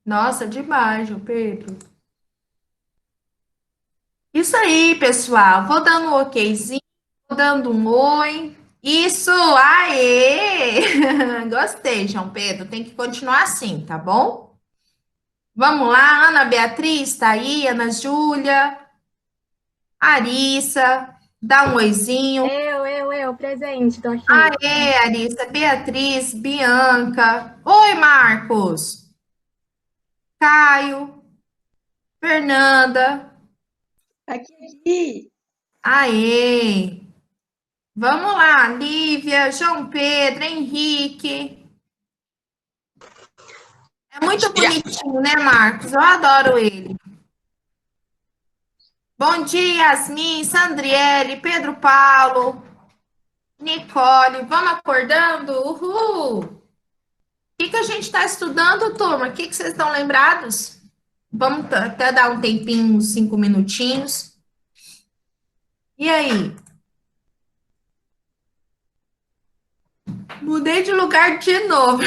Nossa, demais, João Pedro. Isso aí, pessoal. Vou dando um okzinho, vou dando um oi. Isso, aê! Gostei, João Pedro. Tem que continuar assim, tá bom? Vamos lá, Ana Beatriz tá aí, Ana Júlia, Arissa, dá um oizinho. Presente, tô aqui. Aê, Arissa, Beatriz, Bianca. Oi, Marcos, Caio, Fernanda. Aqui. Aê! Vamos lá, Lívia, João Pedro, Henrique. É muito Já. bonitinho, né, Marcos? Eu adoro ele. Bom dia, Yasmin, Sandriele, Pedro Paulo, Nicole. Vamos acordando? Uhul! O que a gente está estudando, turma? O que vocês estão lembrados? Vamos até dar um tempinho, uns 5 minutinhos. E aí? Mudei de lugar de novo.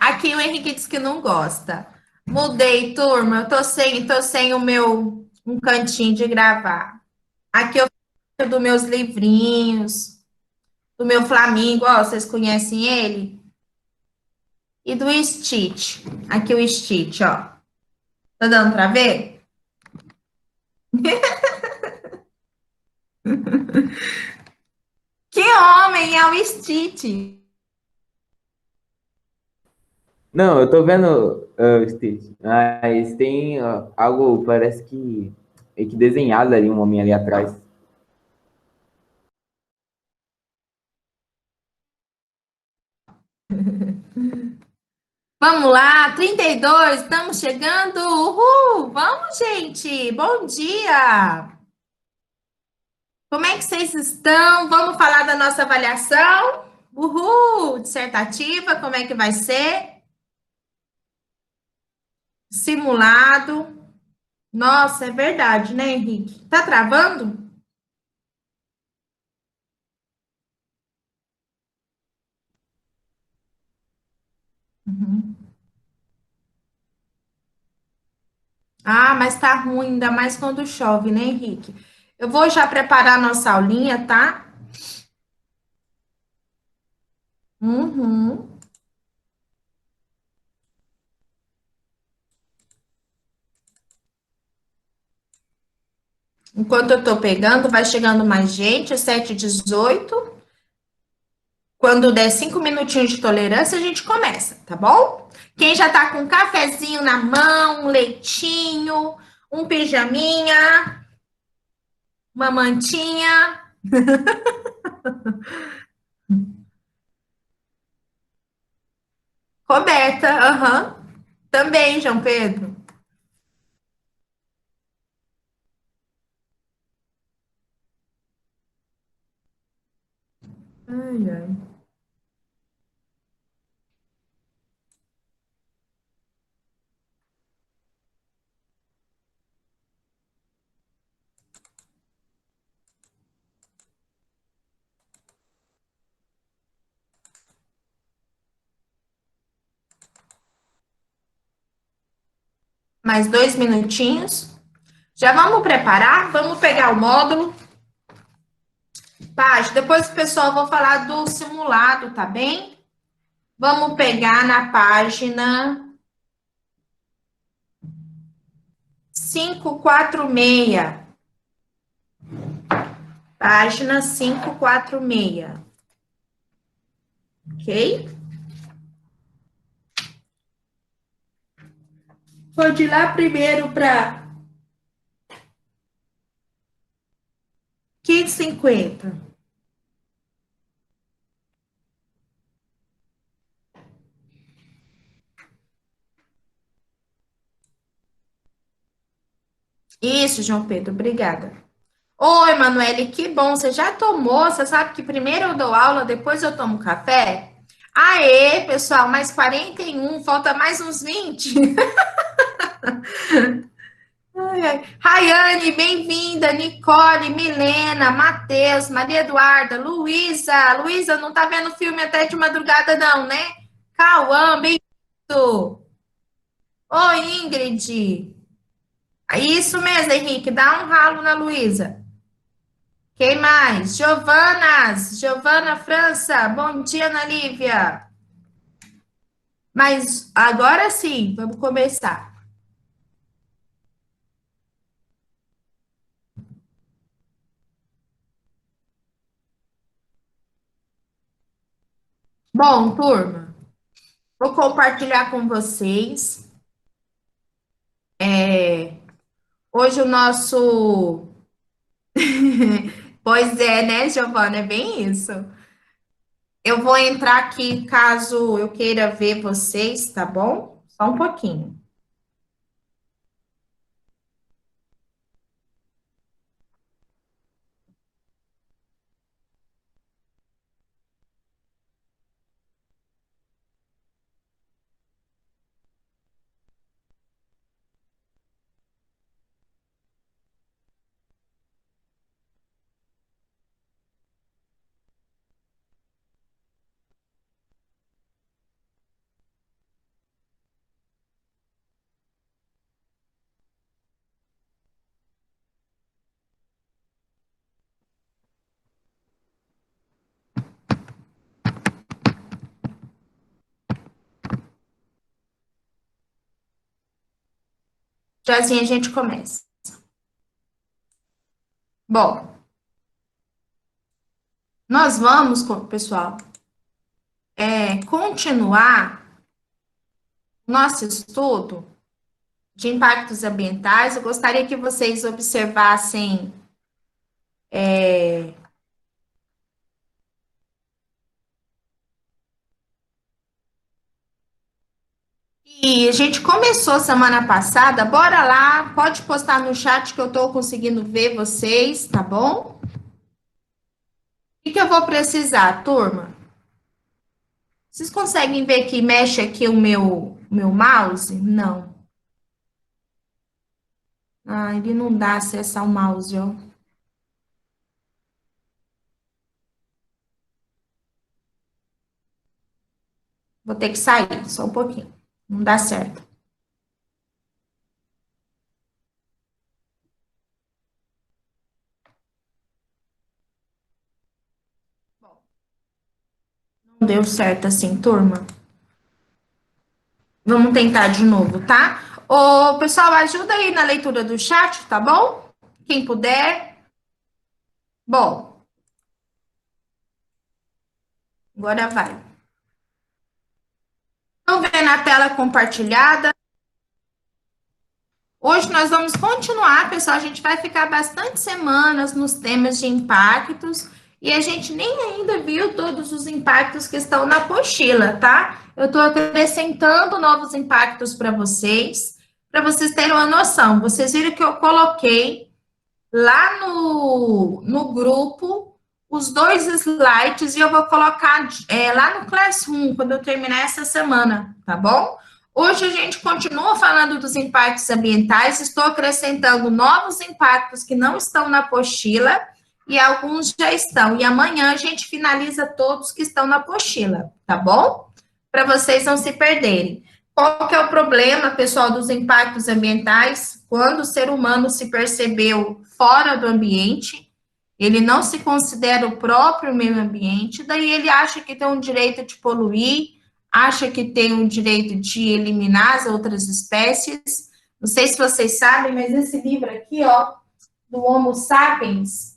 Aqui o Henrique disse que não gosta. Mudei, turma. Eu tô sem o meu um cantinho de gravar. Aqui eu fico dos meus livrinhos, do meu Flamingo, ó, vocês conhecem ele? E do Stitch. Aqui o Stitch, ó. Tá dando pra ver? Que homem é o Stitch? Não, eu tô vendo o Stitch, mas tem algo, parece que meio que desenhado ali, um homem ali atrás. Vamos lá, 32, estamos chegando. Uhul! Vamos, gente. Bom dia. Como é que vocês estão? Vamos falar da nossa avaliação? Uhul! Dissertativa, como é que vai ser? Simulado. Nossa, é verdade, né, Henrique? Tá travando? Uhum. Ah, mas tá ruim, ainda mais quando chove, né, Henrique? Eu vou já preparar nossa aulinha, tá? Uhum. Enquanto eu tô pegando, vai chegando mais gente, 7h18. Quando der 5 minutinhos de tolerância, a gente começa, tá bom? Quem já tá com um cafezinho na mão, um leitinho, um pijaminha, uma mantinha, coberta, aham. Também, João Pedro. Ai, ai. Mais 2 minutinhos. Já vamos preparar? Vamos pegar o módulo. Página. Depois, pessoal, eu vou falar do simulado, tá bem? Vamos pegar na página 546. Página 546. Ok? Pode ir lá primeiro para 550. Isso, João Pedro, obrigada. Oi, Emanuele, que bom. Você já tomou? Você sabe que primeiro eu dou aula, depois eu tomo café? Aê, pessoal, mais 41, falta mais uns 20. Ai, ai. Raiane, bem-vinda. Nicole, Milena, Matheus, Maria Eduarda, Luísa. Luísa, não tá vendo filme até de madrugada, não, né? Cauã, bem. Ô, Ingrid. Isso mesmo, Henrique. Dá um ralo na Luísa. Quem mais? Giovana França. Bom dia, Ana Lívia. Mas agora sim, vamos começar. Bom, turma, vou compartilhar com vocês. Hoje o nosso. Pois é, né, Giovana? É bem isso. Eu vou entrar aqui caso eu queira ver vocês, tá bom? Só um pouquinho. Já assim a gente começa. Bom, nós vamos, pessoal, continuar nosso estudo de impactos ambientais. Eu gostaria que vocês observassem. E a gente começou semana passada. Bora lá, pode postar no chat que eu estou conseguindo ver vocês, tá bom? O que eu vou precisar, turma? Vocês conseguem ver que mexe aqui o meu mouse? Não. Ah, ele não dá acesso ao mouse, ó. Vou ter que sair, só um pouquinho. Não dá certo. Não deu certo assim, turma. Vamos tentar de novo, tá? Ô, pessoal, ajuda aí na leitura do chat, tá bom? Quem puder. Bom, agora vai. Estão vendo a tela compartilhada? Hoje nós vamos continuar, pessoal. A gente vai ficar bastante semanas nos temas de impactos e a gente nem ainda viu todos os impactos que estão na apostila, tá? Eu estou acrescentando novos impactos para vocês terem uma noção. Vocês viram que eu coloquei lá no grupo os dois slides e eu vou colocar lá no Classroom quando eu terminar essa semana, tá bom? Hoje a gente continua falando dos impactos ambientais, estou acrescentando novos impactos que não estão na apostila e alguns já estão. E amanhã a gente finaliza todos que estão na apostila, tá bom? Para vocês não se perderem. Qual que é o problema, pessoal, dos impactos ambientais? Quando o ser humano se percebeu fora do ambiente, ele não se considera o próprio meio ambiente, daí ele acha que tem o direito de poluir, acha que tem o direito de eliminar as outras espécies. Não sei se vocês sabem, mas esse livro aqui, ó, do Homo sapiens,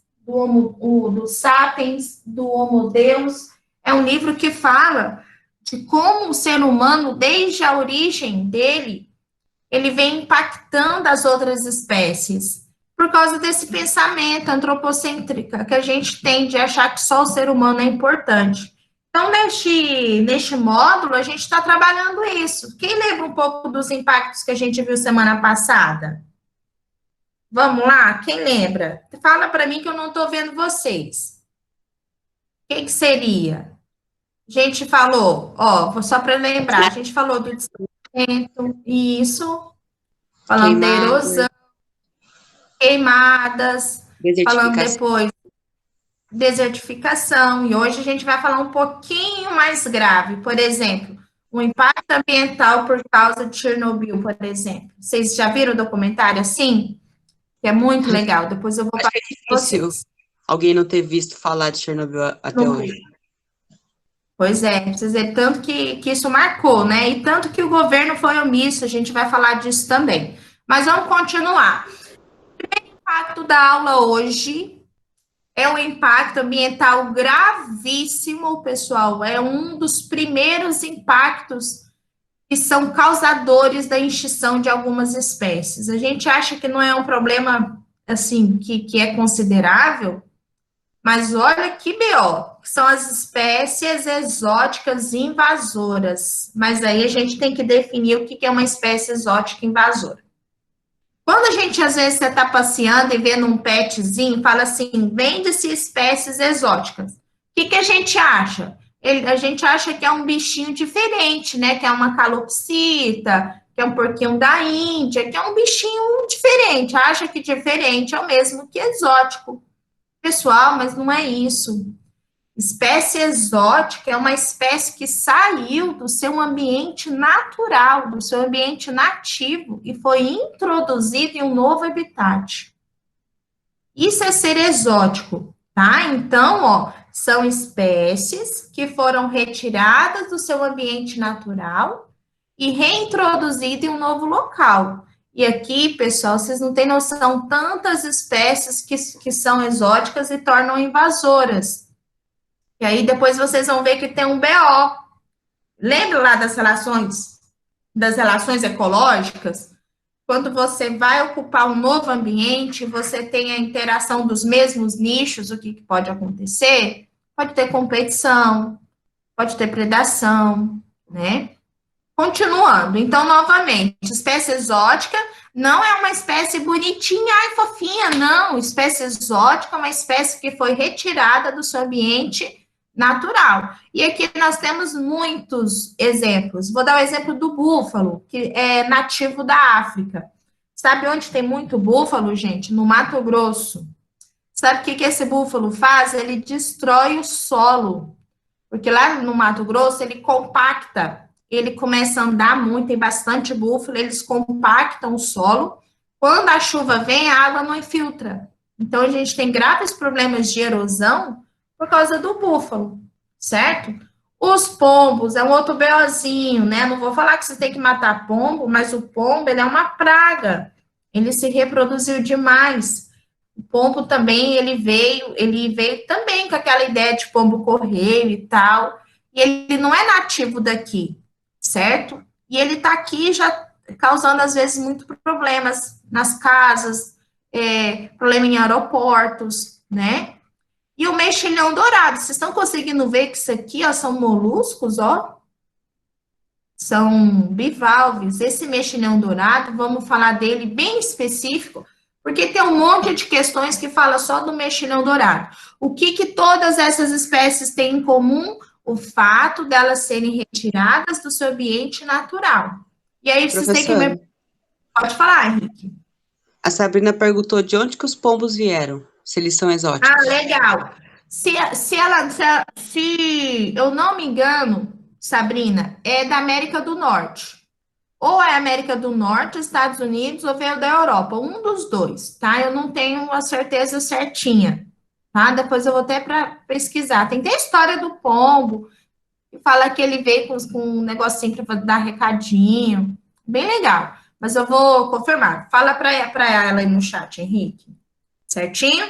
do Homo Deus, é um livro que fala de como o ser humano, desde a origem dele, ele vem impactando as outras espécies, por causa desse pensamento antropocêntrico que a gente tem de achar que só o ser humano é importante. Então, neste módulo, a gente está trabalhando isso. Quem lembra um pouco dos impactos que a gente viu semana passada? Vamos lá? Quem lembra? Fala para mim que eu não estou vendo vocês. O que seria? A gente falou, ó, só para lembrar, a gente falou do desmatamento, isso, falando da erosão, queimadas, falando depois desertificação, e hoje a gente vai falar um pouquinho mais grave, por exemplo, O impacto ambiental por causa de Chernobyl, por exemplo. Vocês já viram o documentário assim? Que é muito legal. Depois eu vou Acho passar que é para difícil vocês. alguém não ter visto falar de Chernobyl até Não hoje. vi. Pois é, precisa dizer, tanto que isso marcou, né? E tanto que o governo foi omisso, a gente vai falar disso também. Mas vamos continuar. O impacto da aula hoje é um impacto ambiental gravíssimo, pessoal. É um dos primeiros impactos que são causadores da extinção de algumas espécies. A gente acha que não é um problema, assim, que é considerável, mas olha que BO, que são as espécies exóticas invasoras. Mas aí a gente tem que definir o que é uma espécie exótica invasora. Quando a gente, às vezes, você está passeando e vendo um petzinho, fala assim, vende-se espécies exóticas. O que a gente acha? A gente acha que é um bichinho diferente, né? Que é uma calopsita, que é um porquinho da Índia, que é um bichinho diferente. Acha que diferente é o mesmo que exótico. Pessoal, mas não é isso. Espécie exótica é uma espécie que saiu do seu ambiente natural, do seu ambiente nativo e foi introduzida em um novo habitat. Isso é ser exótico, tá? Então, ó, são espécies que foram retiradas do seu ambiente natural e reintroduzidas em um novo local. E aqui, pessoal, vocês não têm noção tantas espécies que são exóticas e tornam invasoras. E aí depois vocês vão ver que tem um BO. Lembra lá das relações ecológicas? Quando você vai ocupar um novo ambiente, você tem a interação dos mesmos nichos, o que pode acontecer? Pode ter competição, pode ter predação, né? Continuando, então, novamente, espécie exótica não é uma espécie bonitinha, ai, fofinha, não. Espécie exótica é uma espécie que foi retirada do seu ambiente natural. E aqui nós temos muitos exemplos. Vou dar o exemplo do búfalo, que é nativo da África. Sabe onde tem muito búfalo, gente? No Mato Grosso. Sabe o que esse búfalo faz? Ele destrói o solo. Porque lá no Mato Grosso ele compacta, ele começa a andar muito, tem bastante búfalo, eles compactam o solo. Quando a chuva vem, a água não infiltra. Então a gente tem graves problemas de erosão por causa do búfalo, certo? Os pombos é um outro BOzinho, né? Não vou falar que você tem que matar pombo, mas o pombo ele é uma praga. Ele se reproduziu demais. O pombo também, ele veio também com aquela ideia de pombo correio e tal, e ele não é nativo daqui, certo? E ele está aqui já causando, às vezes, muitos problemas nas casas, problema em aeroportos, né? E o mexilhão dourado, vocês estão conseguindo ver que isso aqui, ó, são moluscos, ó? São bivalves. Esse mexilhão dourado, vamos falar dele bem específico, porque tem um monte de questões que fala só do mexilhão dourado. O que todas essas espécies têm em comum? O fato delas serem retiradas do seu ambiente natural. E aí vocês têm que... Professora, Pode falar, Henrique. a Sabrina perguntou de onde que os pombos vieram, se eles são exóticos. Ah, legal. Se eu não me engano, Sabrina, é da América do Norte. Ou é América do Norte, Estados Unidos, ou veio da Europa, um dos dois, tá? Eu não tenho a certeza certinha, tá? Depois eu vou até para pesquisar. Tem até a história do pombo, que fala que ele veio com um negocinho para dar recadinho, bem legal. Mas eu vou confirmar. Fala para ela aí no chat, Henrique. Certinho?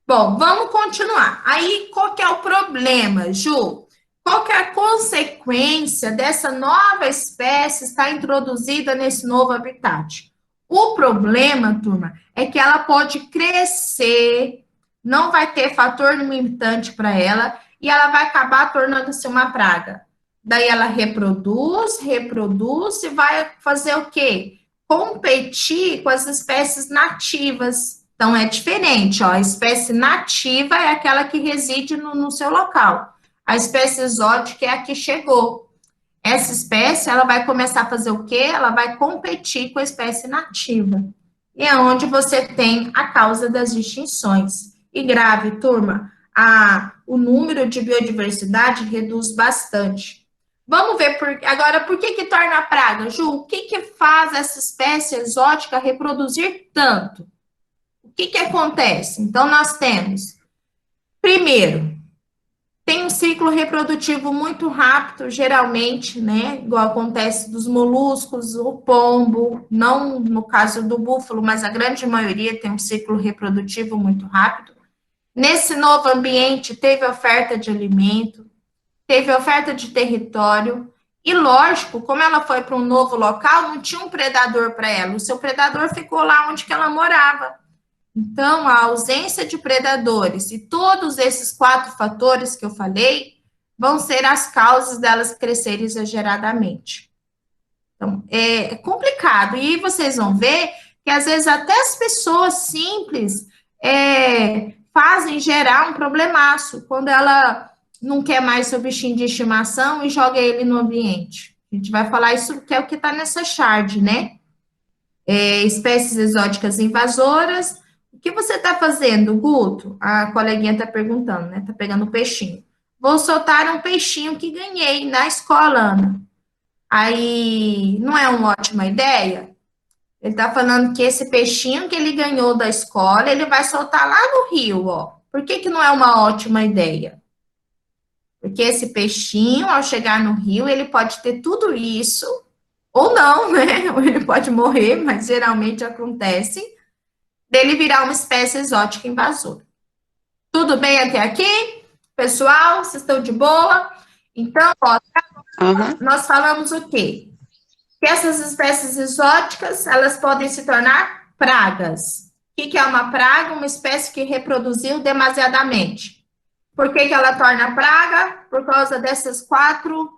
Bom, vamos continuar. Aí, qual que é o problema, Ju? Qual que é a consequência dessa nova espécie estar introduzida nesse novo habitat? O problema, turma, é que ela pode crescer, não vai ter fator limitante para ela, e ela vai acabar tornando-se uma praga. Daí ela reproduz e vai fazer o quê? Competir com as espécies nativas. Então, é diferente, ó. A espécie nativa é aquela que reside no seu local. A espécie exótica é a que chegou. Essa espécie, ela vai começar a fazer o quê? Ela vai competir com a espécie nativa. E é onde você tem a causa das extinções. E grave, turma, o número de biodiversidade reduz bastante. Vamos ver agora por que torna praga, Ju? O que faz essa espécie exótica reproduzir tanto? O que acontece? Então, nós temos, primeiro, tem um ciclo reprodutivo muito rápido, geralmente, né? Igual acontece dos moluscos, o pombo, não no caso do búfalo, mas a grande maioria tem um ciclo reprodutivo muito rápido. Nesse novo ambiente, teve oferta de alimento, teve oferta de território, e lógico, como ela foi para um novo local, não tinha um predador para ela, o seu predador ficou lá onde que ela morava. Então, a ausência de predadores e todos esses 4 fatores que eu falei vão ser as causas delas crescerem exageradamente. Então, é complicado. E vocês vão ver que, às vezes, até as pessoas simples fazem gerar um problemaço quando ela não quer mais seu bichinho de estimação e joga ele no ambiente. A gente vai falar isso, que é o que está nessa chart, né? Espécies exóticas invasoras. O que você está fazendo, Guto? A coleguinha está perguntando, né? Está pegando um peixinho. Vou soltar um peixinho que ganhei na escola, Ana. Aí, não é uma ótima ideia? Ele está falando que esse peixinho que ele ganhou da escola, ele vai soltar lá no rio, ó. Por que não é uma ótima ideia? Porque esse peixinho, ao chegar no rio, ele pode ter tudo isso, ou não, né? Ou ele pode morrer, mas geralmente acontece, dele virar uma espécie exótica invasora. Tudo bem até aqui? Pessoal, vocês estão de boa? Então, ó, nós falamos o quê? Que essas espécies exóticas, elas podem se tornar pragas. O que é uma praga? Uma espécie que reproduziu demasiadamente. Por que ela torna praga? Por causa dessas 4,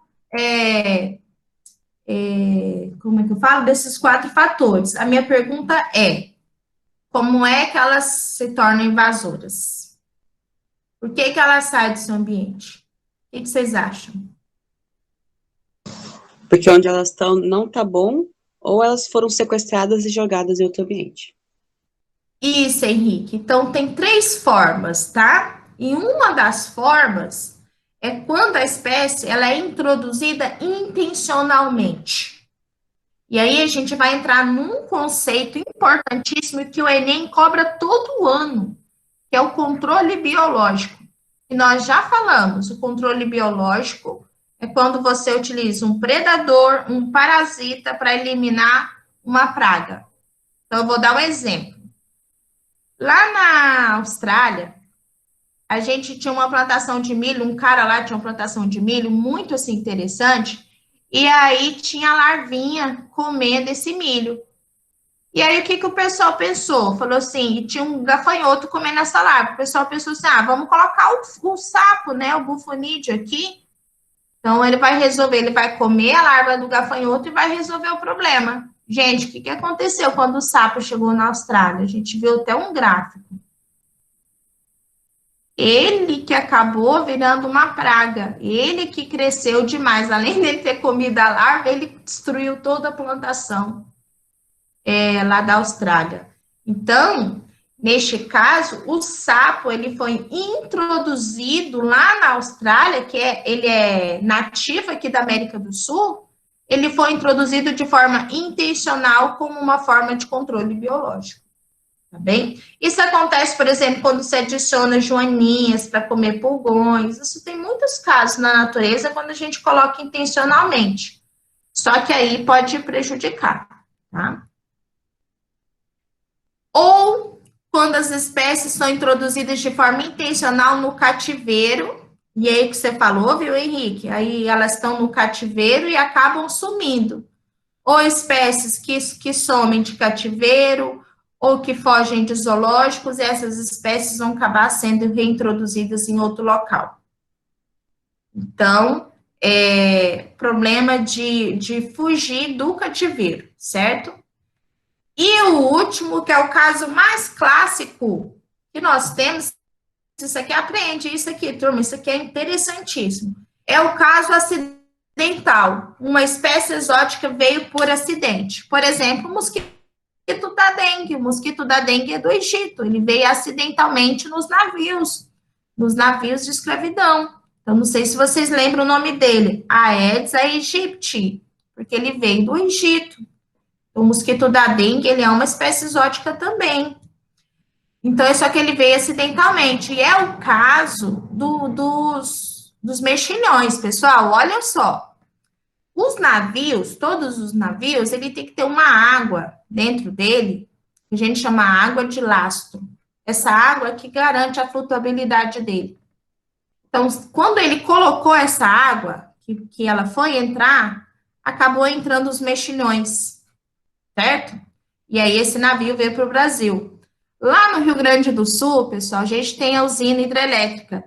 como é que eu falo? Desses 4 fatores. A minha pergunta é, como é que elas se tornam invasoras? Por que ela sai do seu ambiente? O que vocês acham? Porque onde elas estão não tá bom, ou elas foram sequestradas e jogadas em outro ambiente. Isso, Henrique. Então, tem 3 formas, tá? E uma das formas é quando a espécie ela é introduzida intencionalmente. E aí a gente vai entrar num conceito importantíssimo que o Enem cobra todo ano, que é o controle biológico. E nós já falamos, o controle biológico é quando você utiliza um predador, um parasita para eliminar uma praga. Então, eu vou dar um exemplo. Lá na Austrália, a gente tinha uma plantação de milho, um cara lá tinha uma plantação de milho muito assim interessante, e aí tinha a larvinha comendo esse milho. E aí o que o pessoal pensou? Falou assim, e tinha um gafanhoto comendo essa larva. O pessoal pensou assim, vamos colocar o sapo, né, o bufonídeo aqui. Então ele vai resolver, ele vai comer a larva do gafanhoto e vai resolver o problema. Gente, o que aconteceu quando o sapo chegou na Austrália? A gente viu até um gráfico. Ele que acabou virando uma praga, ele que cresceu demais, além dele ter comido a larva, ele destruiu toda a plantação lá da Austrália. Então, neste caso, o sapo, ele foi introduzido lá na Austrália, ele é nativo aqui da América do Sul, ele foi introduzido de forma intencional como uma forma de controle biológico. Tá bem? Isso acontece, por exemplo, quando você adiciona joaninhas para comer pulgões. Isso tem muitos casos na natureza quando a gente coloca intencionalmente. Só que aí pode prejudicar, tá? Ou quando as espécies são introduzidas de forma intencional no cativeiro, e aí que você falou, viu, Henrique? Aí elas estão no cativeiro e acabam sumindo. Ou espécies que somem de cativeiro, ou que fogem de zoológicos, e essas espécies vão acabar sendo reintroduzidas em outro local. Então, problema de fugir do cativeiro, certo? E o último, que é o caso mais clássico que nós temos, isso aqui aprende, isso aqui, turma, isso aqui é interessantíssimo. É o caso acidental. Uma espécie exótica veio por acidente. Por exemplo, o mosquito da dengue. O mosquito da dengue é do Egito. Ele veio acidentalmente nos navios de escravidão. Então, não sei se vocês lembram o nome dele, Aedes aegypti, porque ele veio do Egito. O mosquito da dengue, ele é uma espécie exótica também. Então, é só que ele veio acidentalmente. E é o caso dos mexilhões, pessoal. Olha só. Os navios, todos os navios, ele tem que ter uma água dentro dele, que a gente chama água de lastro. Essa água que garante a flutuabilidade dele. Então, quando ele colocou essa água, que ela foi entrar, acabou entrando os mexilhões, certo? E aí esse navio veio para o Brasil. Lá no Rio Grande do Sul, pessoal, a gente tem a usina hidrelétrica.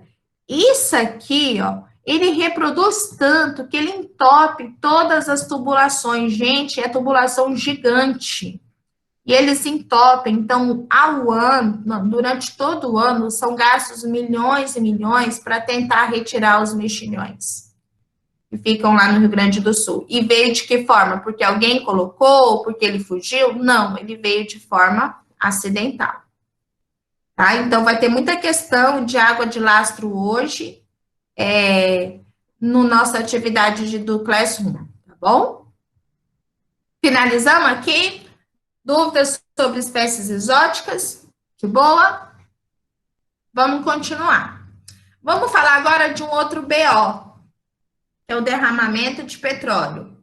Isso aqui, ó, ele reproduz tanto que ele entope todas as tubulações. Gente, é tubulação gigante. E eles entopem. Então, ao ano, durante todo o ano, são gastos milhões e milhões para tentar retirar os mexilhões que ficam lá no Rio Grande do Sul. E veio de que forma? Porque alguém colocou, porque ele fugiu? Não, ele veio de forma acidental. Tá? Então, vai ter muita questão de água de lastro hoje, no nossa atividade do Classroom, tá bom? Finalizamos aqui. Dúvidas sobre espécies exóticas? De boa? Vamos continuar. Vamos falar agora de um outro BO, que é o derramamento de petróleo.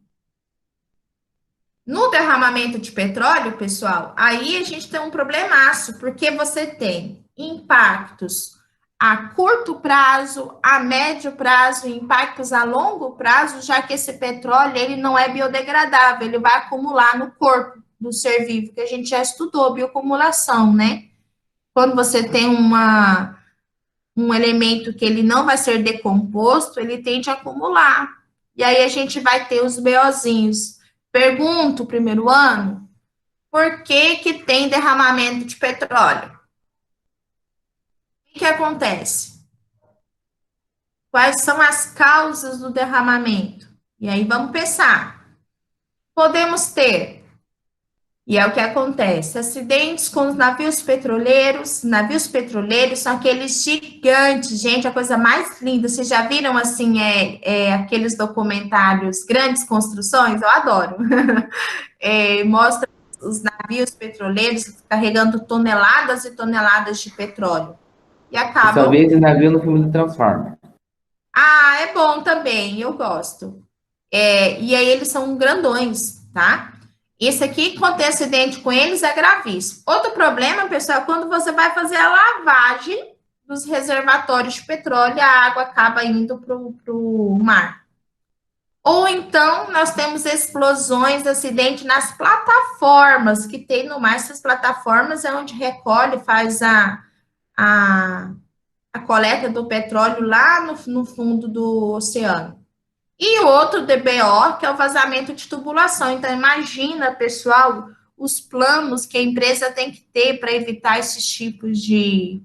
No derramamento de petróleo, pessoal, aí a gente tem um problemaço, porque você tem impactos a curto prazo, a médio prazo e impactos a longo prazo, já que esse petróleo ele não é biodegradável, ele vai acumular no corpo do ser vivo, que a gente já estudou, bioacumulação, né? Quando você tem um elemento que ele não vai ser decomposto, ele tende a acumular. E aí a gente vai ter os BOzinhos. Pergunto, primeiro ano, por que tem derramamento de petróleo? O que acontece? Quais são as causas do derramamento? E aí vamos pensar. Podemos ter, e é o que acontece, acidentes com os navios petroleiros. Navios petroleiros são aqueles gigantes, gente, a coisa mais linda. Vocês já viram, assim, aqueles documentários, grandes construções? Eu adoro. Mostra os navios petroleiros carregando toneladas e toneladas de petróleo. E Eu acabam... só vi esse navio no filme do Transformers. Ah, é bom também, eu gosto. E aí eles são grandões, tá? Esse aqui, quando tem acidente com eles, é gravíssimo. Outro problema, pessoal, é quando você vai fazer a lavagem dos reservatórios de petróleo, a água acaba indo para o mar. Ou então, nós temos explosões, acidente nas plataformas que tem no mar. Essas plataformas é onde recolhe, faz a coleta do petróleo lá no fundo do oceano. E o outro DBO, que é o vazamento de tubulação. Então, imagina, pessoal, os planos que a empresa tem que ter para evitar esses tipos de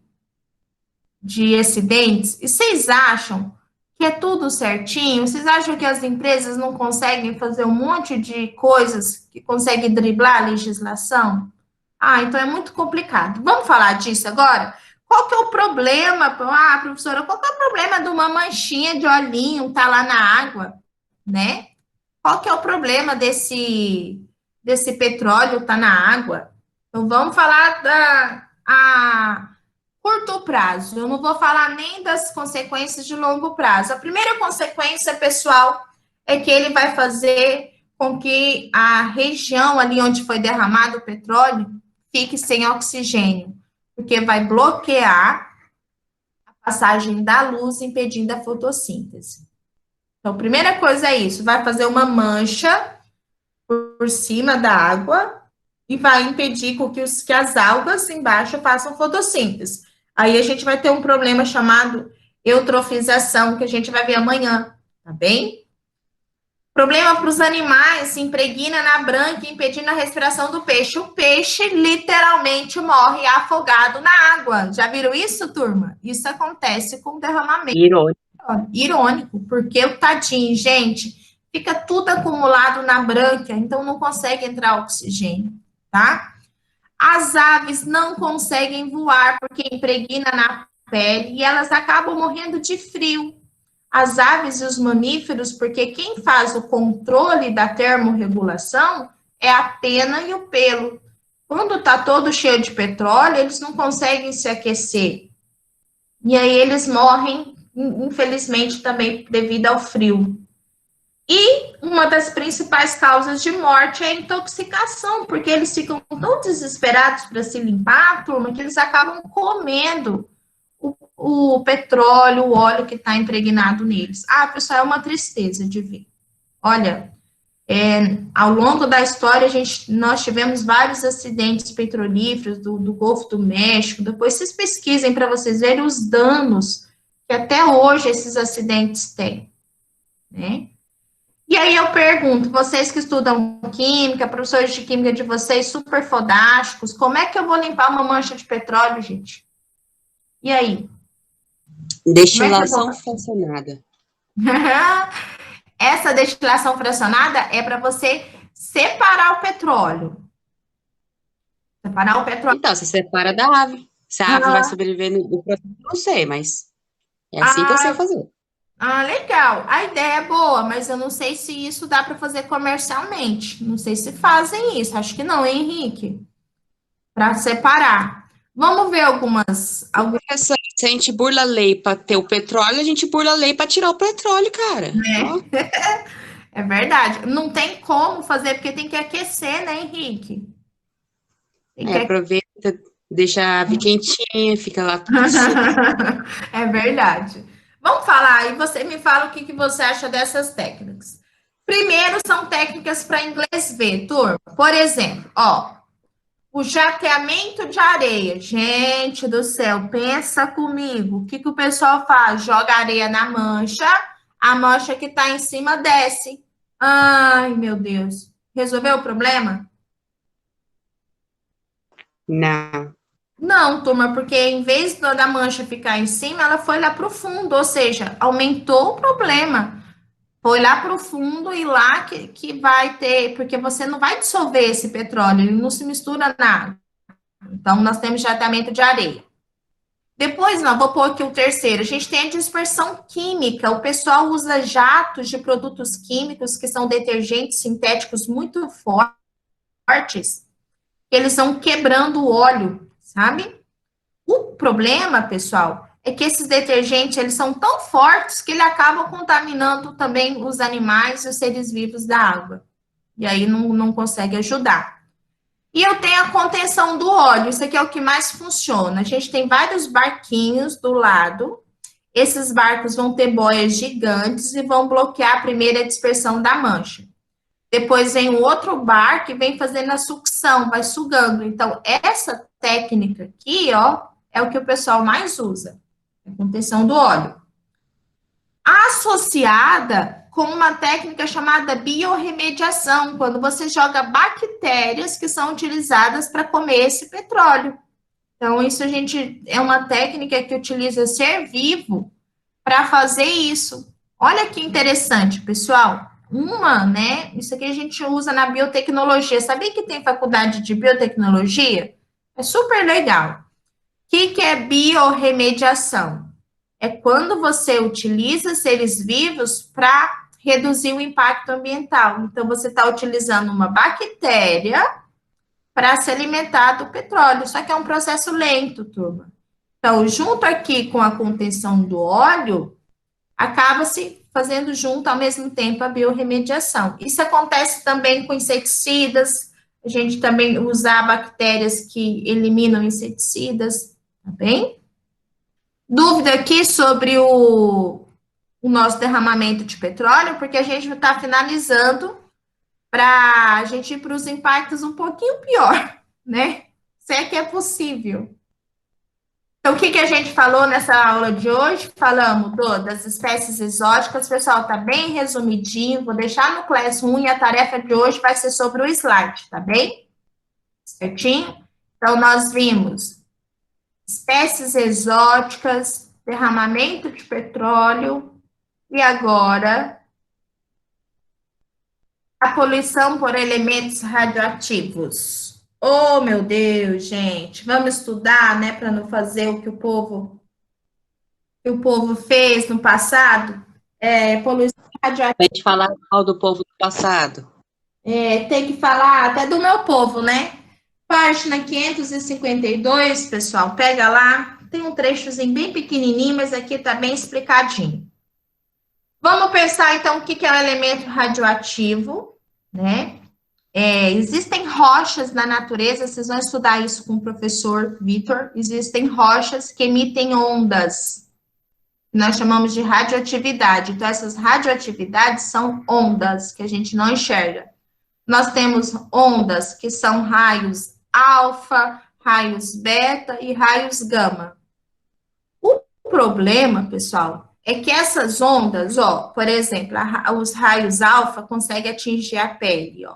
acidentes. E vocês acham que é tudo certinho? Vocês acham que as empresas não conseguem fazer um monte de coisas que conseguem driblar a legislação? Ah, então é muito complicado. Vamos falar disso agora? Qual que é o problema? Ah, professora, qual que é o problema de uma manchinha de olhinho tá lá na água, né? Qual que é o problema desse petróleo tá na água? Então, vamos falar a curto prazo. Eu não vou falar nem das consequências de longo prazo. A primeira consequência, pessoal, é que ele vai fazer com que a região ali onde foi derramado o petróleo fique sem oxigênio, porque vai bloquear a passagem da luz, impedindo a fotossíntese. Então, a primeira coisa é isso, vai fazer uma mancha por cima da água e vai impedir que as algas embaixo façam fotossíntese. Aí a gente vai ter um problema chamado eutrofização, que a gente vai ver amanhã, tá bem? Problema para os animais, se impregna na branca, impedindo a respiração do peixe. O peixe literalmente morre afogado na água. Já viram isso, turma? Isso acontece com derramamento. Irônico, porque o tadinho, gente, fica tudo acumulado na branca, então não consegue entrar oxigênio, tá? As aves não conseguem voar porque impregna na pele e elas acabam morrendo de frio. as aves e os mamíferos, porque quem faz o controle da termorregulação é a pena e o pelo. Quando está todo cheio de petróleo, eles não conseguem se aquecer. E aí eles morrem, infelizmente, também devido ao frio. E uma das principais causas de morte é a intoxicação, porque eles ficam tão desesperados para se limpar, turma, que eles acabam comendo o petróleo, o óleo que está impregnado neles. Ah, pessoal, é uma tristeza de ver. Olha, ao longo da história, nós tivemos vários acidentes petrolíferos do Golfo do México. Depois vocês pesquisem para vocês verem os danos que até hoje esses acidentes têm, né? E aí eu pergunto, vocês que estudam química, professores de química de vocês, super fodásticos, como é que eu vou limpar uma mancha de petróleo, gente? E aí? Destilação fracionada. Essa destilação fracionada é para você separar o petróleo. Separar o petróleo. Então, você separa da ave. Se a ave vai sobreviver no processo, eu não sei, mas é assim que eu sei fazer. Legal. A ideia é boa, mas eu não sei se isso dá para fazer comercialmente. Não sei se fazem isso. Acho que não, hein, Henrique? Para separar. Vamos ver algumas. Se a gente burla a lei para ter o petróleo, a gente burla a lei para tirar o petróleo, cara. É verdade. Não tem como fazer, porque tem que aquecer, né, Henrique? Aproveita, deixa a ave quentinha, fica lá tudo super. É verdade. Vamos falar, e você me fala o que você acha dessas técnicas. Primeiro, são técnicas para inglês ver, turma. Por exemplo, o jateamento de areia. Gente do céu, pensa comigo. O que o pessoal faz? Joga areia na mancha, a mancha que está em cima desce. Ai, meu Deus. Resolveu o problema? Não. Não, turma, porque em vez da mancha ficar em cima, ela foi lá para o fundo, ou seja, aumentou o problema. Foi lá para o fundo e lá que vai ter, porque você não vai dissolver esse petróleo, ele não se mistura na água. Então, nós temos jateamento de areia. Depois, não, vou pôr aqui o terceiro. A gente tem a dispersão química. O pessoal usa jatos de produtos químicos, que são detergentes sintéticos muito fortes. Eles vão quebrando o óleo, sabe? O problema, pessoal, é que esses detergentes, eles são tão fortes que ele acaba contaminando também os animais e os seres vivos da água. E aí não consegue ajudar. E eu tenho a contenção do óleo, isso aqui é o que mais funciona. A gente tem vários barquinhos do lado, esses barcos vão ter boias gigantes e vão bloquear a primeira dispersão da mancha. Depois vem um outro barco e vem fazendo a sucção, vai sugando. Então, essa técnica aqui, é o que o pessoal mais usa, a contenção do óleo. Associada com uma técnica chamada biorremediação, quando você joga bactérias que são utilizadas para comer esse petróleo. Então, isso é uma técnica que utiliza ser vivo para fazer isso. Olha que interessante, pessoal. Isso aqui a gente usa na biotecnologia. Sabia que tem faculdade de biotecnologia? É super legal. O que é biorremediação? É quando você utiliza seres vivos para reduzir o impacto ambiental. Então, você está utilizando uma bactéria para se alimentar do petróleo, só que é um processo lento, turma. Então, junto aqui com a contenção do óleo, acaba-se fazendo junto ao mesmo tempo a biorremediação. Isso acontece também com inseticidas, a gente também usa bactérias que eliminam inseticidas, tá bem? Dúvida aqui sobre o nosso derramamento de petróleo, porque a gente está finalizando para a gente ir para os impactos um pouquinho pior, né? Se é que é possível. Então, o que a gente falou nessa aula de hoje? Falamos das espécies exóticas, pessoal, tá bem resumidinho, vou deixar no Classroom e a tarefa de hoje vai ser sobre o slide, tá bem? Certinho? Então, nós vimos espécies exóticas, derramamento de petróleo, e agora a poluição por elementos radioativos. Oh, meu Deus, gente, vamos estudar, né, para não fazer o que o povo fez no passado? Poluição radioativa. A gente falar mal do povo do passado. Tem que falar até do meu povo, né? Página 552, pessoal, pega lá. Tem um trechozinho bem pequenininho, mas aqui tá bem explicadinho. Vamos pensar, então, o que é um elemento radioativo, né? Existem rochas na natureza, vocês vão estudar isso com o professor Vitor. Existem rochas que emitem ondas, nós chamamos de radioatividade. Então, essas radioatividades são ondas que a gente não enxerga. Nós temos ondas que são raios alfa, raios beta e raios gama. O problema, pessoal, é que essas ondas, por exemplo, os raios alfa conseguem atingir a pele,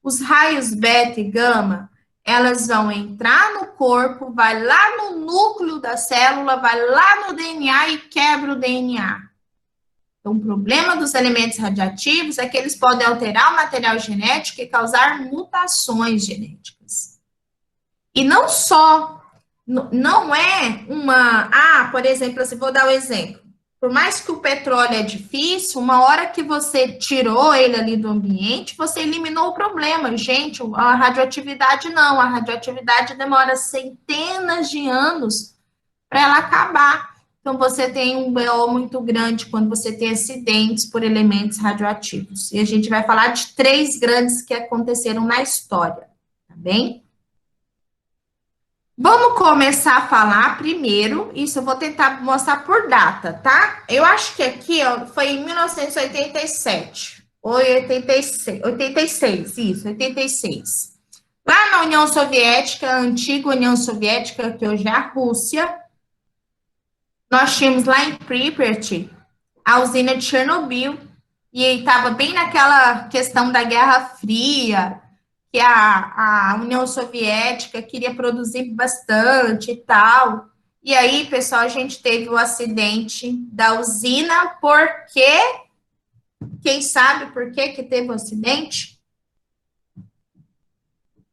Os raios beta e gama, elas vão entrar no corpo, vai lá no núcleo da célula, vai lá no DNA e quebra o DNA. Então, o problema dos elementos radioativos é que eles podem alterar o material genético e causar mutações genéticas. E não só, não é por exemplo, assim, vou dar um exemplo. Por mais que o petróleo é difícil, uma hora que você tirou ele ali do ambiente, você eliminou o problema. Gente, a radioatividade não. A radioatividade demora centenas de anos para ela acabar. Então, você tem um BO muito grande quando você tem acidentes por elementos radioativos. E a gente vai falar de 3 grandes que aconteceram na história, tá bem? Vamos começar a falar primeiro, isso eu vou tentar mostrar por data, tá? Eu acho que aqui, foi em 1987, ou 86, isso, 86. Lá na União Soviética, a antiga União Soviética, que hoje é a Rússia, nós tínhamos lá em Pripyat a usina de Chernobyl, e estava bem naquela questão da Guerra Fria, que a União Soviética queria produzir bastante e tal. E aí, pessoal, a gente teve o acidente da usina, porque quem sabe por que teve o acidente?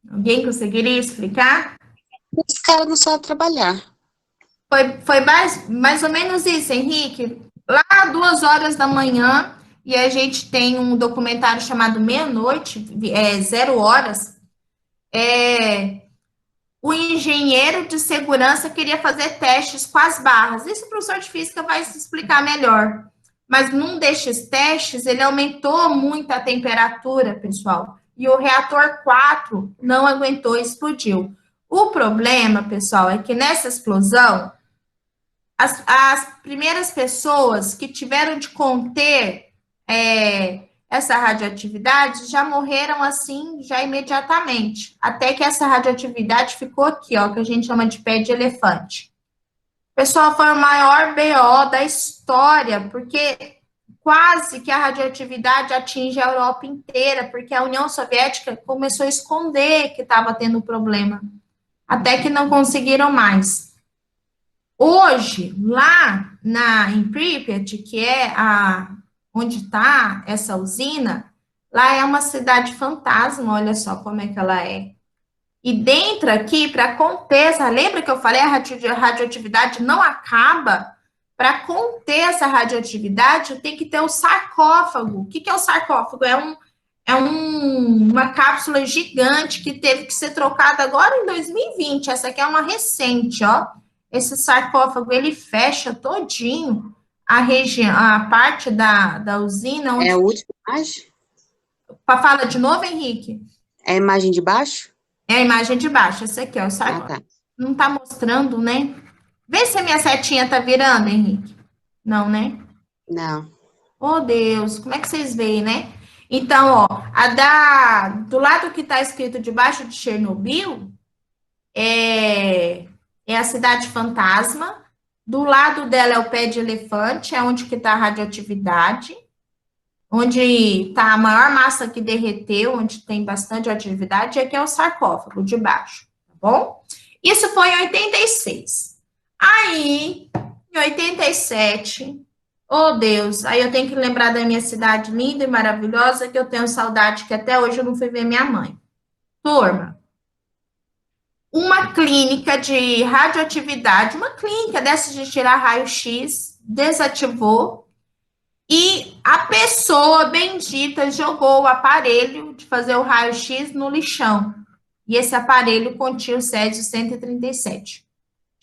Alguém conseguiria explicar? Os caras não sabem trabalhar. Foi mais ou menos isso, Henrique. Lá 2 horas da manhã, e a gente tem um documentário chamado Meia-Noite, 0 horas. O engenheiro de segurança queria fazer testes com as barras. Isso o professor de física vai se explicar melhor. Mas num destes testes, ele aumentou muito a temperatura, pessoal. E o reator 4 não aguentou e explodiu. O problema, pessoal, é que nessa explosão, as primeiras pessoas que tiveram de conter essa radioatividade já morreram assim, já imediatamente. Até que essa radioatividade ficou aqui, que a gente chama de pé de elefante. Pessoal, foi o maior BO da história, porque quase que a radioatividade atinge a Europa inteira, porque a União Soviética começou a esconder que estava tendo problema, até que não conseguiram mais. Hoje, lá em Pripyat, que é onde está essa usina, lá é uma cidade fantasma, olha só como é que ela é. E dentro aqui, para conter lembra que eu falei, a radioatividade não acaba? Para conter essa radioatividade, tem que ter o sarcófago. O que é o sarcófago? Uma cápsula gigante que teve que ser trocada agora em 2020. Essa aqui é uma recente, Esse sarcófago, ele fecha todinho a parte da usina. É a última imagem? Fala de novo, Henrique. É a imagem de baixo? É a imagem de baixo, essa aqui, o sarcófago. Tá. Não tá mostrando, né? Vê se a minha setinha tá virando, Henrique. Não, né? Não. Oh, Deus, como é que vocês veem, né? Então, do lado que tá escrito debaixo de Chernobyl, é a cidade fantasma. Do lado dela é o pé de elefante, é onde que tá a radioatividade, onde está a maior massa que derreteu, onde tem bastante atividade, e aqui é o sarcófago de baixo, tá bom? Isso foi em 86. Aí, em 87, oh Deus, aí eu tenho que lembrar da minha cidade linda e maravilhosa, que eu tenho saudade, que até hoje eu não fui ver minha mãe. Turma, uma clínica de radioatividade, uma clínica dessas de tirar raio-x, desativou. E a pessoa bendita jogou o aparelho de fazer o raio-x no lixão. E esse aparelho continha o césio-137.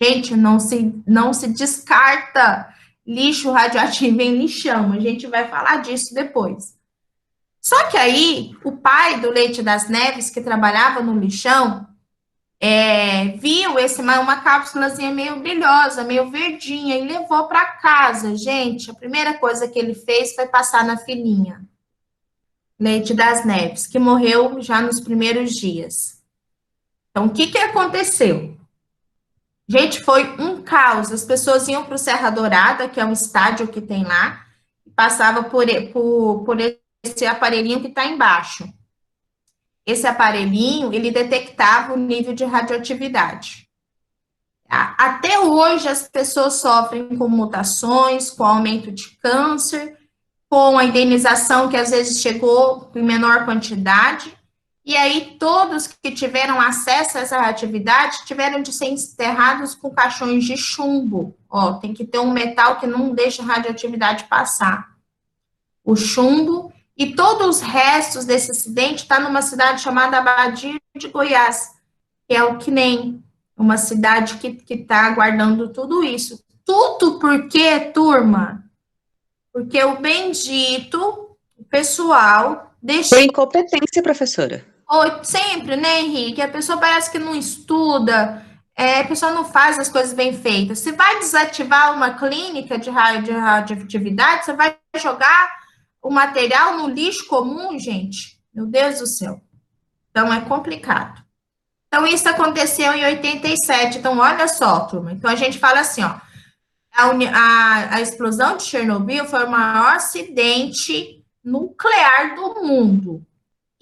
Gente, não se descarta lixo radioativo em lixão. A gente vai falar disso depois. Só que aí, o pai do Leite das Neves, que trabalhava no lixão, viu uma cápsulazinha meio brilhosa, meio verdinha, e levou para casa. Gente, a primeira coisa que ele fez foi passar na filhinha. Leite das Neves, que morreu já nos primeiros dias. Então, o que aconteceu? Gente, foi um caos. As pessoas iam para o Serra Dourada, que é um estádio que tem lá, e passava por esse aparelhinho que está embaixo. Esse aparelhinho, ele detectava o nível de radioatividade. Até hoje, as pessoas sofrem com mutações, com aumento de câncer, com a indenização que às vezes chegou em menor quantidade. E aí, todos que tiveram acesso a essa radioatividade tiveram de ser enterrados com caixões de chumbo. Ó, tem que ter um metal que não deixa a radioatividade passar. O chumbo e todos os restos desse acidente estão numa cidade chamada Abadia de Goiás, que é o CNEM, uma cidade que está guardando tudo isso. Tudo por quê, turma? Porque o bendito, o pessoal, deixou... Por incompetência, professora. Sempre, né, Henrique? A pessoa parece que não estuda, a pessoa não faz as coisas bem feitas. Se vai desativar uma clínica de radioatividade, você vai jogar o material no lixo comum, gente? Meu Deus do céu. Então, é complicado. Então, isso aconteceu em 87. Então, olha só, turma. Então, a gente fala assim, ó, a explosão de Chernobyl foi o maior acidente nuclear do mundo.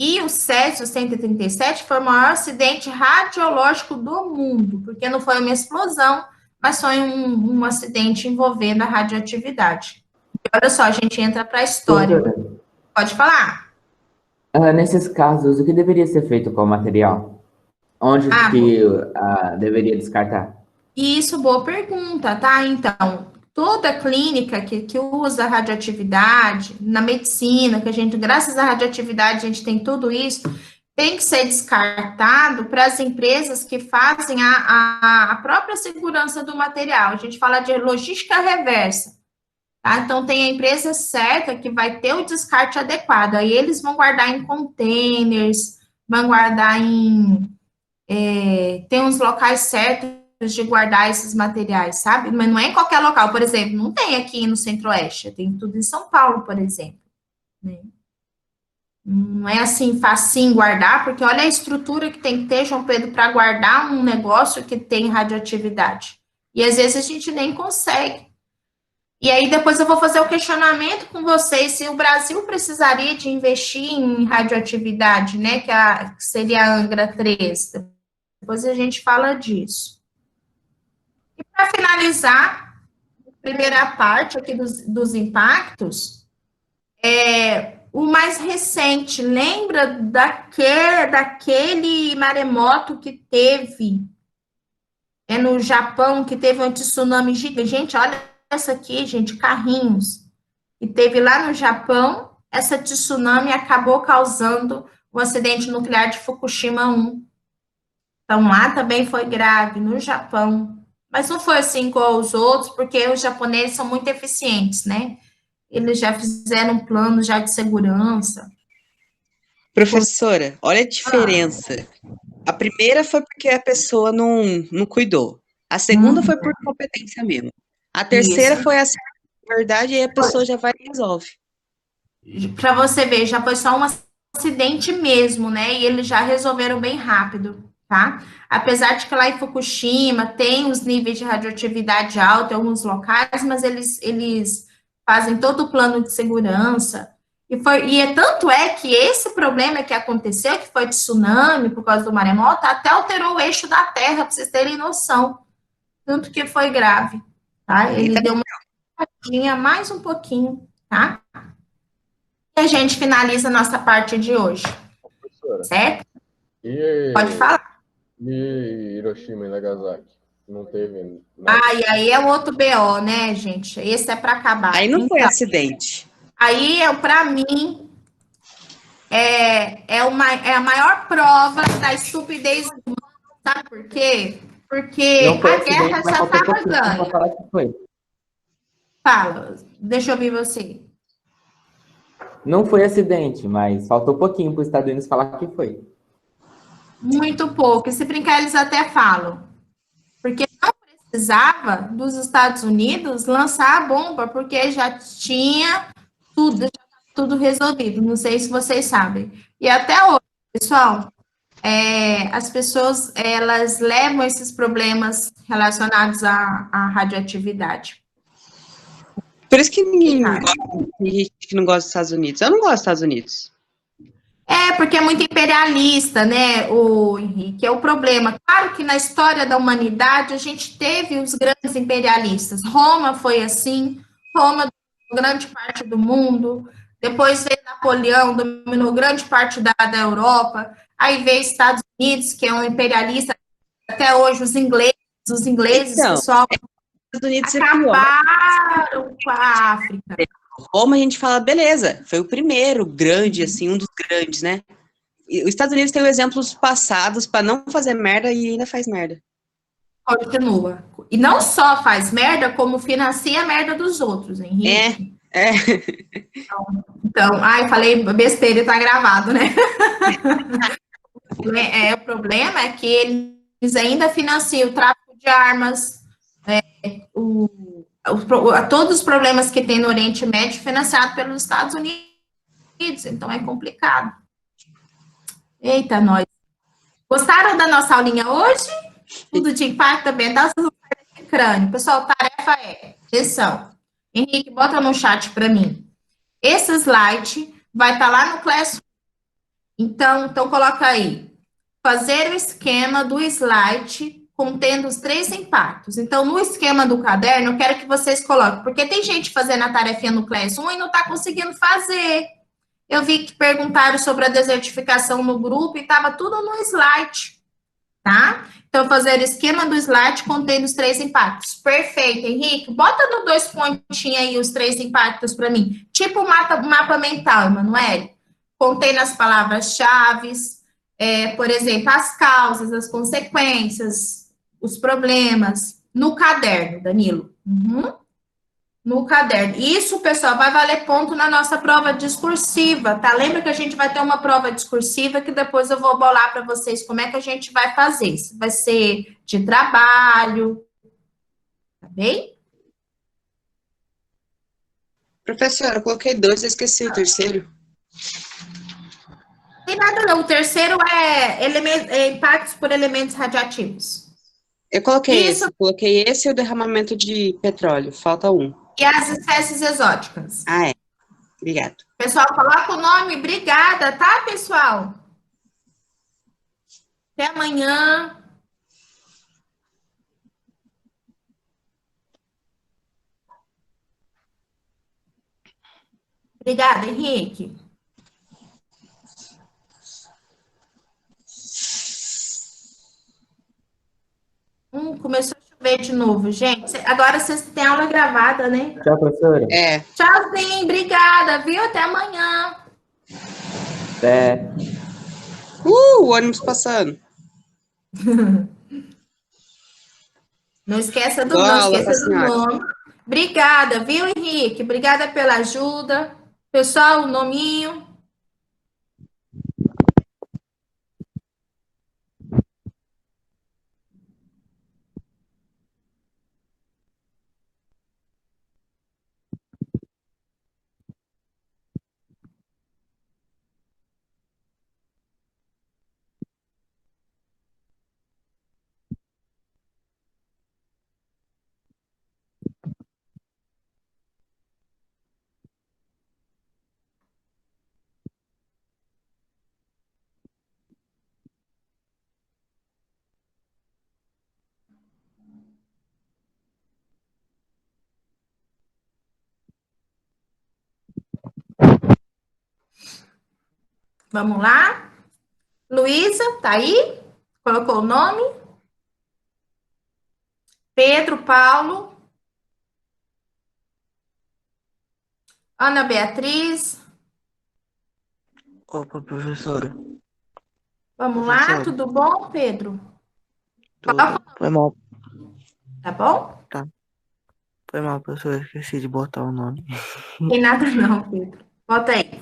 E o Césio-137 foi o maior acidente radiológico do mundo, porque não foi uma explosão, mas foi um acidente envolvendo a radioatividade. E olha só, a gente entra para a história. Pode falar. Nesses casos, o que deveria ser feito com o material? Onde deveria descartar? Isso, boa pergunta, tá? Então, toda clínica que usa radioatividade, na medicina, que a gente, graças à radioatividade, a gente tem tudo isso, tem que ser descartado para as empresas que fazem a própria segurança do material. A gente fala de logística reversa, tá? Então, tem a empresa certa que vai ter o descarte adequado. Aí eles vão guardar em containers, vão guardar tem uns locais certos de guardar esses materiais, sabe? Mas não é em qualquer local, por exemplo, não tem aqui no Centro-Oeste, tem tudo em São Paulo, por exemplo, né? Não é assim facinho guardar, porque olha a estrutura que tem que ter, João Pedro, para guardar um negócio que tem radioatividade. E às vezes a gente nem consegue. E aí depois eu vou fazer o questionamento com vocês se o Brasil precisaria de investir em radioatividade, né, que seria a Angra 3. Depois a gente fala disso. E para finalizar, a primeira parte aqui dos impactos, o mais recente, lembra daquele maremoto que teve no Japão, que teve um tsunami gigante? Gente, olha essa aqui, gente, Carrinhos. E teve lá no Japão, essa tsunami acabou causando o acidente nuclear de Fukushima 1. Então, lá também foi grave, no Japão. Mas não foi assim igual os outros, porque os japoneses são muito eficientes, né? Eles já fizeram um plano já de segurança. Professora, olha a diferença. A primeira foi porque a pessoa não cuidou. A segunda foi por competência mesmo. A terceira foi assim, na verdade, e a pessoa já vai e resolve. Para você ver, já foi só um acidente mesmo, né? E eles já resolveram bem rápido, tá? Apesar de que lá em Fukushima tem os níveis de radioatividade alta em alguns locais, mas eles fazem todo o plano de segurança. Tanto é que esse problema que aconteceu, que foi tsunami por causa do maremoto, até alterou o eixo da Terra, para vocês terem noção. Tanto que foi grave, tá? Ele deu uma olhadinha mais um pouquinho, tá? E a gente finaliza a nossa parte de hoje. Professora, certo? Pode falar. E Hiroshima e Nagasaki? Não teve nada. E aí é outro BO, né, gente? Esse é para acabar. Aí não foi acidente. Aí, para mim, é a maior prova da estupidez humana, sabe por quê? Porque Não foi a acidente, guerra mas já faltou estava pouquinho para ganha. falar que foi. Fala, deixa eu ouvir você. Não foi acidente, mas faltou pouquinho para os Estados Unidos falar que foi. Muito pouco. E se brincar, eles até falam. Porque não precisava dos Estados Unidos lançar a bomba, porque já tinha tudo resolvido. Não sei se vocês sabem. E até hoje, pessoal, as pessoas elas levam esses problemas relacionados à radioatividade. Por isso que ninguém Complicado. gosta, tem gente que não gosta dos Estados Unidos. Eu não gosto dos Estados Unidos. Porque é muito imperialista, né, o Henrique, é o problema. Claro que na história da humanidade a gente teve os grandes imperialistas. Roma foi assim, Roma dominou grande parte do mundo, depois veio Napoleão, dominou grande parte da Europa, aí veio Estados Unidos, que é um imperialista, até hoje os ingleses, Então, pessoal, os Estados Unidos é pior. acabaram com a África. Roma a gente fala, beleza, foi o primeiro grande, assim, um dos grandes, né? E os Estados Unidos tem exemplos passados para não fazer merda e ainda faz merda. Continua. E não só faz merda, como financia a merda dos outros, Henrique. É. Então, ai, falei besteira e tá gravado, né? O problema é que eles ainda financiam o tráfico de armas, todos os problemas que tem no Oriente Médio financiado pelos Estados Unidos. Então é complicado. Eita, nós. Gostaram da nossa aulinha hoje? Tudo de impacto ambiental, vocês vão sair do crânio. Pessoal, tarefa atenção. Henrique, bota no chat para mim. Esse slide vai estar lá no Classroom. Então coloca aí. Fazer o esquema do slide contendo os 3 impactos. Então, no esquema do caderno, eu quero que vocês coloquem, porque tem gente fazendo a tarefinha no Classroom e não está conseguindo fazer. Eu vi que perguntaram sobre a desertificação no grupo e estava tudo no slide, tá? Então, fazer o esquema do slide contendo os 3 impactos. Perfeito, Henrique. Bota no 2 pontinhos aí os 3 impactos para mim. Tipo mapa mental, Emanuele. Contendo as palavras-chave, por exemplo, as causas, as consequências, os problemas. No caderno, Danilo. No caderno. Isso, pessoal, vai valer ponto na nossa prova discursiva, tá? Lembra que a gente vai ter uma prova discursiva que depois eu vou bolar para vocês como é que a gente vai fazer. Isso vai ser de trabalho, tá bem? Professora, eu coloquei 2, eu esqueci o terceiro. Não tem nada não. O terceiro é impactos por elementos radioativos. Eu coloquei Isso. Coloquei esse e o derramamento de petróleo. Falta um. E as espécies exóticas. Ah, é. Obrigado. Pessoal, coloca o nome. Obrigada, tá, pessoal? Até amanhã. Obrigada, Henrique. Começou a chover de novo, gente. Agora vocês têm aula gravada, né? Tchau, professora. É. Tchauzinho, obrigada, viu? Até amanhã. Até. O ônibus passando. Não esqueça do, Boa não aula pra esqueça do senhora. nome. Obrigada, viu, Henrique? Obrigada pela ajuda. Pessoal, o nominho. Vamos lá? Luísa, tá aí? Colocou o nome? Pedro, Paulo. Ana Beatriz, Opa, professora. vamos lá, Professora. tudo bom, Pedro? Tudo. Foi mal, Tá bom? foi mal, professora. Esqueci de botar o nome. Tem nada não, Pedro. Bota aí.